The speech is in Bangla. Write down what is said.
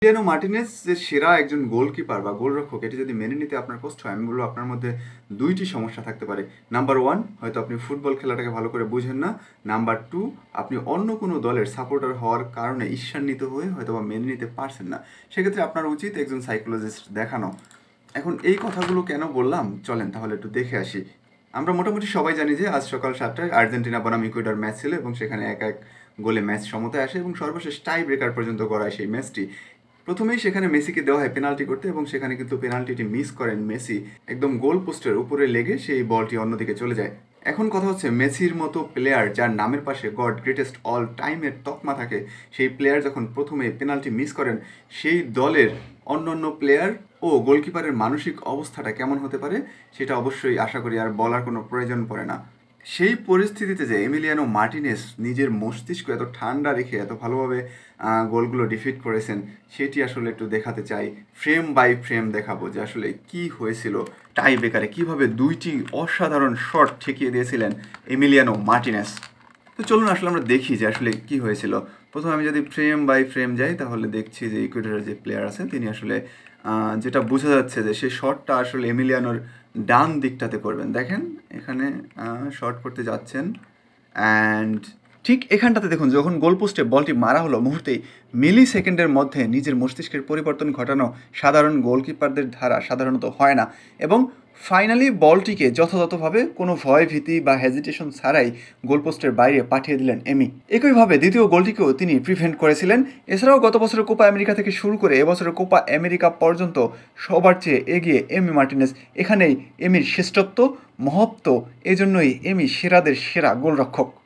এমিলিয়ানো মার্টিনেজ যে সেরা একজন গোলকিপার বা গোলরক্ষক এটি যদি মেনে নিতে আপনার কষ্ট হয়, আমি বলবো আপনার মধ্যে দুইটি সমস্যা থাকতে পারে। নাম্বার ওয়ান, হয়তো আপনি ফুটবল খেলাটাকে ভালো করে বুঝেন না। নাম্বার টু, আপনি অন্য কোনো দলের সাপোর্টার হওয়ার কারণে ঈর্ষান্বিত হয়ে হয়তো বা মেনে নিতে পারছেন না। সেক্ষেত্রে আপনার উচিত একজন সাইকোলজিস্ট দেখানো। এখন এই কথাগুলো কেন বললাম, চলেন তাহলে একটু দেখে আসি। আমরা মোটামুটি সবাই জানি যে আজ সকাল 7টায় আর্জেন্টিনা বনাম ইকুয়েডর ম্যাচ ছিল এবং সেখানে 1-1 গোলে ম্যাচ সমতায় আসে এবং সর্বশেষ টাই ব্রেকার পর্যন্ত গড়ায় সেই ম্যাচটি। প্রথমেই সেখানে মেসিকে দেওয়া হয় পেনাল্টি করতে এবং সেখানে কিন্তু পেনাল্টিটি মিস করেন মেসি। একদম গোল পোস্টের উপরে লেগে সেই বলটি অন্যদিকে চলে যায়। এখন কথা হচ্ছে, মেসির মতো প্লেয়ার যার নামের পাশে গড গ্রেটেস্ট অল টাইমের তকমা থাকে, সেই প্লেয়ার যখন প্রথমে পেনাল্টি মিস করেন, সেই দলের অন্য প্লেয়ার ও গোলকিপারের মানসিক অবস্থাটা কেমন হতে পারে সেটা অবশ্যই আশা করি আর বলার কোনো প্রয়োজন পড়ে না। সেই পরিস্থিতিতে যে এমিলিয়ানো মার্টিনেজ নিজের মস্তিষ্ক এত ঠান্ডা রেখে এত ভালোভাবে গোলগুলো ডিফিট করেছেন, সেটি আসলে একটু দেখাতে চাই। ফ্রেম বাই ফ্রেম দেখাবো যে আসলে কি হয়েছিল টাই ব্রেকারে, কীভাবে দুইটি অসাধারণ শট ঠেকিয়ে দিয়েছিলেন এমিলিয়ানো মার্টিনেজ। তো চলুন আসলে আমরা দেখি যে আসলে কি হয়েছিল। প্রথমে আমি যদি ফ্রেম বাই ফ্রেম যাই তাহলে দেখছি যে ইকুয়েডরের যে প্লেয়ার আছেন তিনি আসলে যেটা বোঝা যাচ্ছে যে সেই শটটা আসলে এমিলিয়ানোর ডান দিকটাতে করবেন। দেখেন এখানে শট করতে যাচ্ছেন অ্যান্ড ঠিক এখানটাতে দেখুন, যখন গোলপোস্টে বলটি মারা হলো মুহূর্তেই মিলি সেকেন্ডের মধ্যে নিজের মস্তিষ্কের পরিবর্তন ঘটানো সাধারণ গোলকিপারদের ধারা সাধারণত হয় না এবং ফাইনালি বলটিকে যথাযথভাবে কোনো ভয় ভীতি বা হেজিটেশন ছাড়াই গোলপোস্টের বাইরে পাঠিয়ে দিলেন এমি। একইভাবে দ্বিতীয় গোলটিকেও তিনি প্রিভেন্ট করেছিলেন। এছাড়াও গত বছরের কোপা আমেরিকা থেকে শুরু করে এবছরের কোপা আমেরিকা পর্যন্ত সবার চেয়ে এগিয়ে এমি মার্টিনেজ। এখানেই এমির শ্রেষ্ঠত্ব, মহত্ব, এজন্যই এমি সেরাদের সেরা গোলরক্ষক।